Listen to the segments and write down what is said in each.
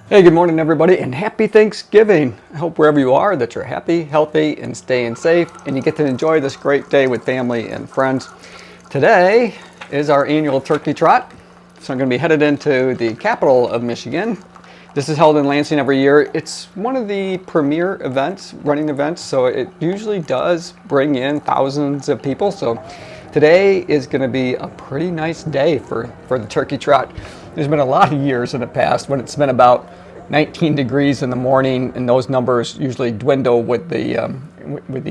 Hey, good morning everybody, and happy Thanksgiving. I hope wherever you are that you're happy, healthy, and staying safe, and you get to enjoy this great day with family and friends. Today is our annual turkey trot, so I'm going to be headed into the capital of Michigan. This is held in Lansing every year. It's one of the premier events, running events, so it usually does bring in thousands of people. So today is going to be a pretty nice day for the turkey trot. There's been a lot of years in the past when it's been about 19 degrees in the morning, and those numbers usually dwindle with the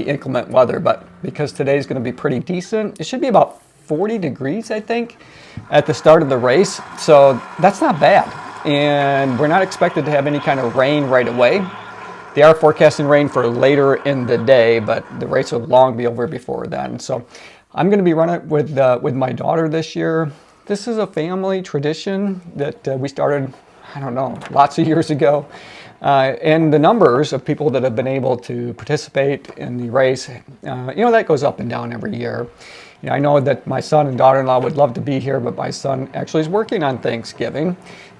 inclement weather. But because today's going to be pretty decent, it should be about 40 degrees, I think, at the start of the race. So that's not bad. And we're not expected to have any kind of rain right away. They are forecasting rain for later in the day, but the race will long be over before then. So I'm going to be running with my daughter this year. This is a family tradition that we started, I don't know, lots of years ago. And the numbers of people that have been able to participate in the race, that goes up and down every year. I know that my son and daughter-in-law would love to be here, but my son actually is working on Thanksgiving.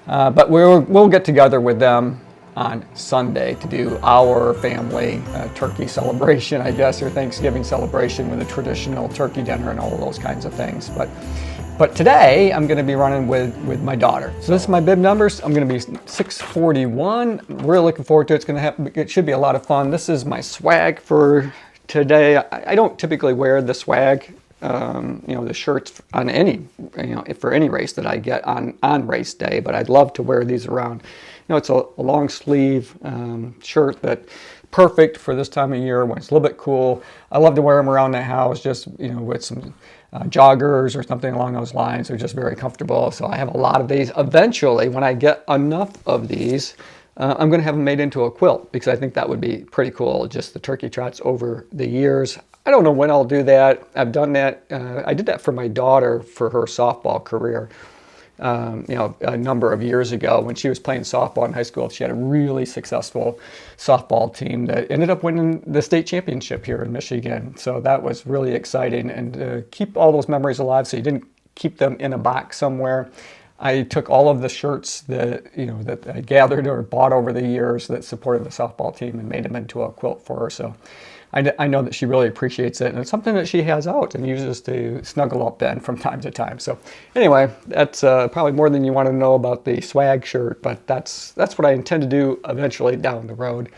But we'll get together with them on Sunday to do our family turkey celebration, I guess, or Thanksgiving celebration with a traditional turkey dinner and all of those kinds of things. But today I'm going to be running with my daughter. So this is my bib numbers. I'm going to be 641. Really looking forward to it. It should be a lot of fun. This is my swag for today. I don't typically wear the swag, the shirts on for any race that I get on race day, but I'd love to wear these around. It's a long sleeve shirt that perfect for this time of year when it's a little bit cool. I love to wear them around the house, just with some joggers or something along those lines. They're just very comfortable. So I have a lot of these. Eventually, when I get enough of these, I'm going to have them made into a quilt, because I think that would be pretty cool. Just the turkey trots over the years. I don't know when I'll do that. I've done that. I did that for my daughter for her softball career. A number of years ago when she was playing softball in high school. She had a really successful softball team that ended up winning the state championship here in Michigan. So that was really exciting, and to keep all those memories alive so you didn't keep them in a box somewhere. I took all of the shirts that I gathered or bought over the years that supported the softball team and made them into a quilt for her. So I know that she really appreciates it, and it's something that she has out and uses to snuggle up in from time to time. So anyway, that's probably more than you want to know about the swag shirt, but that's what I intend to do eventually down the road.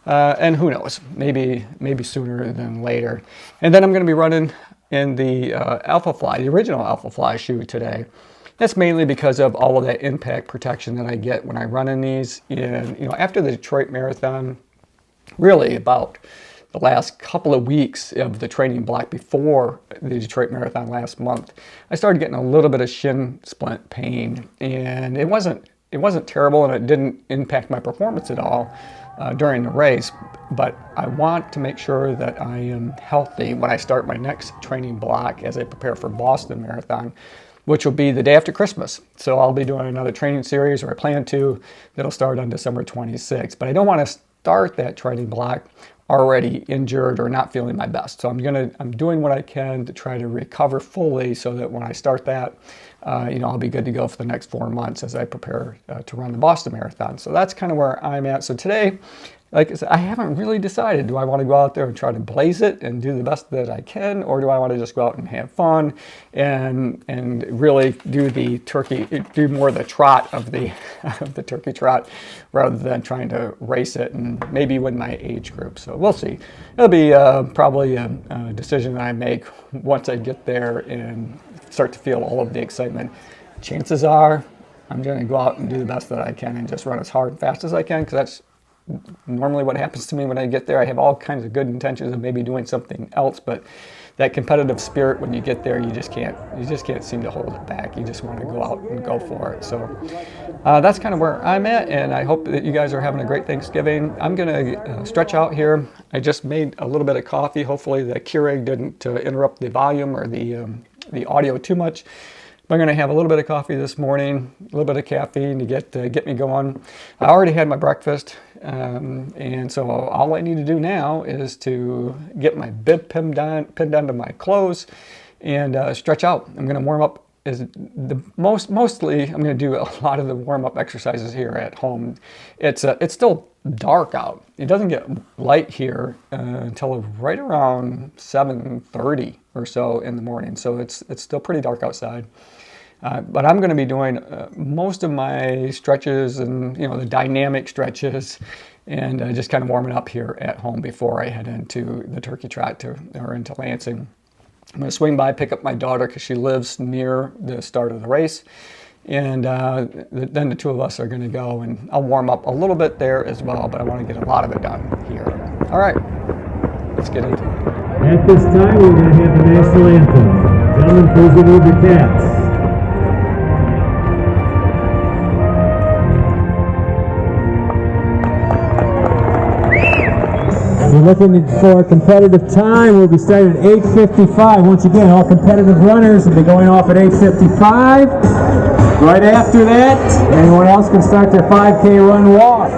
And who knows, maybe sooner than later. And then I'm going to be running in the Alpha Fly, the original Alpha Fly shoe today. That's mainly because of all of that impact protection that I get when I run in these. And after the Detroit Marathon, really about the last couple of weeks of the training block before the Detroit Marathon last month, I started getting a little bit of shin splint pain, and it wasn't terrible, and it didn't impact my performance at all during the race. But I want to make sure that I am healthy when I start my next training block as I prepare for Boston Marathon, which will be the day after Christmas. So I'll be doing another training series, or I plan to, that'll start on December 26th. But I don't want to start that training block already injured or not feeling my best. So I'm doing what I can to try to recover fully so that when I start that, I'll be good to go for the next 4 months as I prepare to run the Boston Marathon. So that's kind of where I'm at. So today, like I said, I haven't really decided. Do I want to go out there and try to blaze it and do the best that I can, or do I want to just go out and have fun and really do more of the trot of the the turkey trot rather than trying to race it and maybe win my age group. So we'll see. It'll be probably a decision that I make once I get there and start to feel all of the excitement. Chances are I'm going to go out and do the best that I can and just run as hard and fast as I can, because that's normally what happens to me when I get there. I have all kinds of good intentions of maybe doing something else, but that competitive spirit, when you get there, you just can't seem to hold it back. You just want to go out and go for it. So that's kind of where I'm at, and I hope that you guys are having a great Thanksgiving. I'm going to stretch out here. I just made a little bit of coffee. Hopefully the Keurig didn't interrupt the volume or the audio too much. I'm going to have a little bit of coffee this morning, a little bit of caffeine to get me going. I already had my breakfast, and so all I need to do now is to get my bib pinned onto my clothes and stretch out. I'm going to warm up. Mostly I'm going to do a lot of the warm-up exercises here at home. It's still dark out. It doesn't get light here until right around 7:30 or so in the morning. So it's still pretty dark outside. But I'm going to be doing most of my stretches and the dynamic stretches, and just kind of warming up here at home before I head into the Turkey Trot or into Lansing. I'm going to swing by, pick up my daughter because she lives near the start of the race, and then the two of us are going to go, and I'll warm up a little bit there as well, but I want to get a lot of it done here. All right, let's get into it. At this time, we're going to have the national anthem. Gentlemen, please remove your caps. We're looking for a competitive time. We'll be starting at 8:55. Once again, all competitive runners will be going off at 8:55. Right after that, anyone else can start their 5K run walk.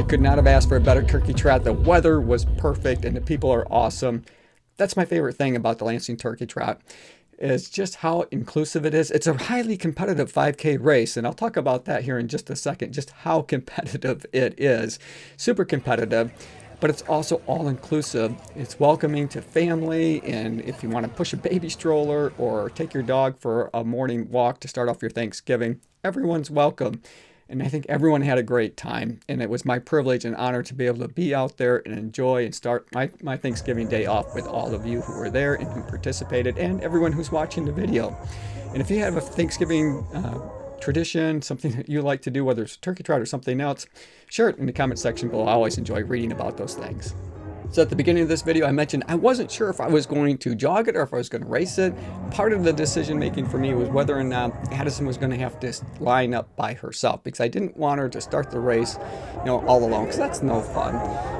Could not have asked for a better Turkey Trot. The weather was perfect and the people are awesome. That's my favorite thing about the Lansing Turkey Trot, is just how inclusive it is. It's a highly competitive 5K race, and I'll talk about that here in just a second, just how competitive it is. Super competitive, but it's also all inclusive. It's welcoming to family, and if you want to push a baby stroller or take your dog for a morning walk to start off your Thanksgiving, everyone's welcome. And I think everyone had a great time, and it was my privilege and honor to be able to be out there and enjoy and start my Thanksgiving day off with all of you who were there and who participated, and everyone who's watching the video. And if you have a Thanksgiving tradition, something that you like to do, whether it's a Turkey Trot or something else, share it in the comment section below. I always enjoy reading about those things. So at the beginning of this video, I mentioned I wasn't sure if I was going to jog it or if I was going to race it. Part of the decision making for me was whether or not Addison was going to have to line up by herself, because I didn't want her to start the race, all alone, because that's no fun.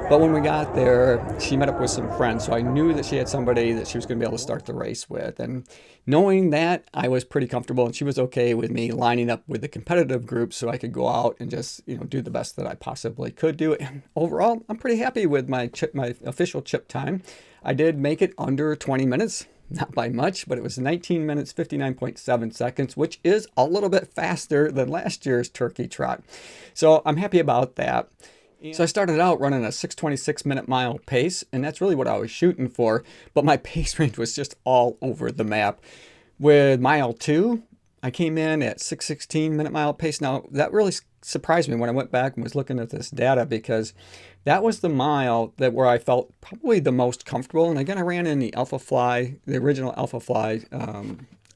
But when we got there, she met up with some friends, so I knew that she had somebody that she was going to be able to start the race with. And knowing that, I was pretty comfortable, and she was okay with me lining up with the competitive group so I could go out and just do the best that I possibly could do. And overall, I'm pretty happy with my official chip time. I did make it under 20 minutes, not by much, but it was 19 minutes, 59.7 seconds, which is a little bit faster than last year's Turkey Trot. So I'm happy about that. So I started out running a 6:26 minute mile pace, and that's really what I was shooting for, but my pace range was just all over the map. With mile 2, I came in at 6:16 minute mile pace. Now, that really surprised me when I went back and was looking at this data, because that was the mile where I felt probably the most comfortable. And again, I ran in the Alpha Fly, the original Alpha Fly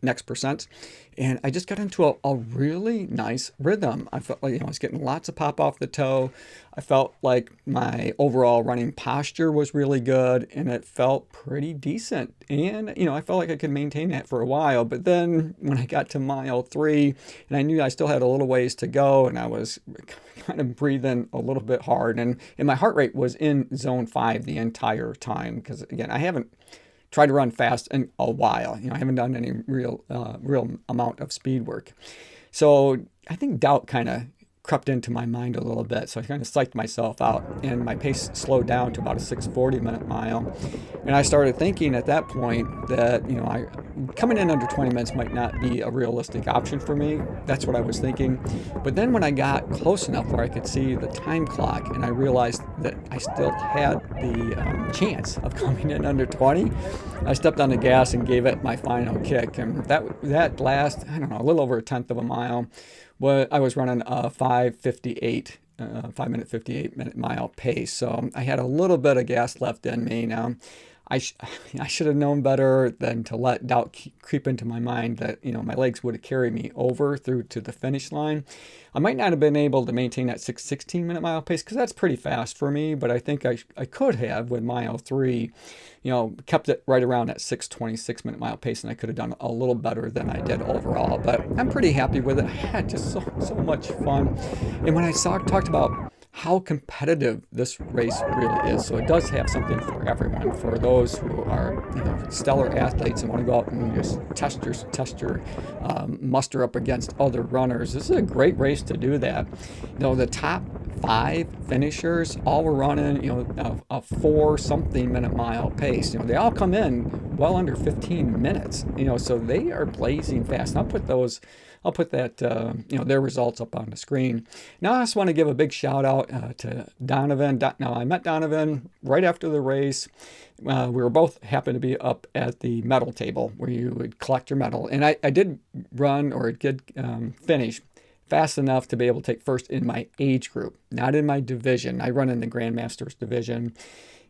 next percent. And I just got into a really nice rhythm. I felt like, I was getting lots of pop off the toe. I felt like my overall running posture was really good, and it felt pretty decent. And, I felt like I could maintain that for a while. But then when I got to mile 3, and I knew I still had a little ways to go, and I was kind of breathing a little bit hard, and my heart rate was in zone 5 the entire time. Because, again, I haven't tried to run fast in a while. I haven't done any real amount of speed work. So I think doubt kind of crept into my mind a little bit. So I kind of psyched myself out, and my pace slowed down to about a 6:40 minute mile. And I started thinking at that point that, coming in under 20 minutes might not be a realistic option for me. That's what I was thinking. But then when I got close enough where I could see the time clock, and I realized that I still had the chance of coming in under 20, I stepped on the gas and gave it my final kick. And that last, I don't know, a little over a tenth of a mile, I was running a 5:58, 5-minute 58-minute mile pace. So I had a little bit of gas left in me. Now, I should have known better than to let doubt creep into my mind that, my legs would have carried me over through to the finish line. I might not have been able to maintain that 6:16 minute mile pace, because that's pretty fast for me, but I think I could have, with mile 3, kept it right around that 6:26 minute mile pace, and I could have done a little better than I did overall. But I'm pretty happy with it. I had just so much fun. And when I talked about how competitive this race really is. So it does have something for everyone. For those who are, stellar athletes and want to go out and just test your muster up against other runners, this is a great race to do that. The top 5 finishers all were running, a 4-something minute mile pace. They all come in well under 15 minutes. So they are blazing fast. And I'll put that, their results up on the screen. Now, I just want to give a big shout out to Donovan. Now, I met Donovan right after the race. We were both happened to be up at the medal table where you would collect your medal. And I did run, or did finish fast enough to be able to take first in my age group, not in my division. I run in the Grandmasters division.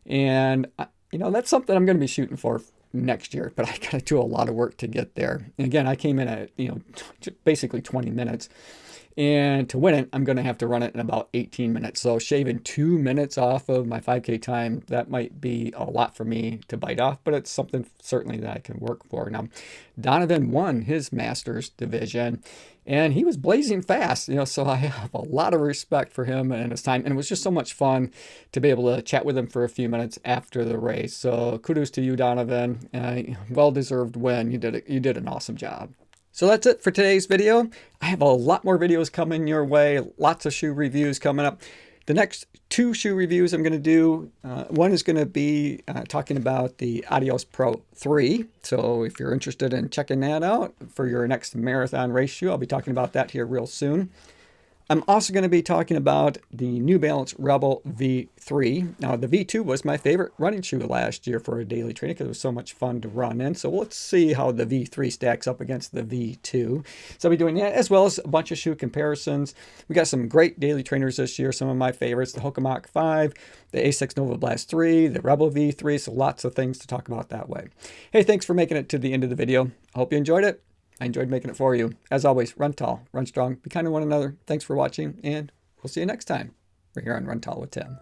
And, that's something I'm going to be shooting for next year, but I got to do a lot of work to get there. And again, I came in at, basically 20 minutes. And to win it, I'm going to have to run it in about 18 minutes. So shaving 2 minutes off of my 5K time, that might be a lot for me to bite off, but it's something certainly that I can work for. Now, Donovan won his Masters division, and he was blazing fast, so I have a lot of respect for him and his time. And it was just so much fun to be able to chat with him for a few minutes after the race. So kudos to you, Donovan. Well-deserved win. You did an awesome job. So that's it for today's video. I have a lot more videos coming your way, lots of shoe reviews coming up. The next 2 shoe reviews I'm going to do, one is going to be talking about the Adios Pro 3. So if you're interested in checking that out for your next marathon race shoe, I'll be talking about that here real soon. I'm also going to be talking about the New Balance Rebel V3. Now, the V2 was my favorite running shoe last year for a daily training because it was so much fun to run in. So let's see how the V3 stacks up against the V2. So I'll be doing that, as well as a bunch of shoe comparisons. We got some great daily trainers this year, some of my favorites, the Hoka Mach 5, the Asics Novablast 3, the Rebel V3, so lots of things to talk about that way. Hey, thanks for making it to the end of the video. I hope you enjoyed it. I enjoyed making it for you. As always, run tall, run strong, be kind to one another. Thanks for watching, and we'll see you next time. We're here on Run Tall with Tim.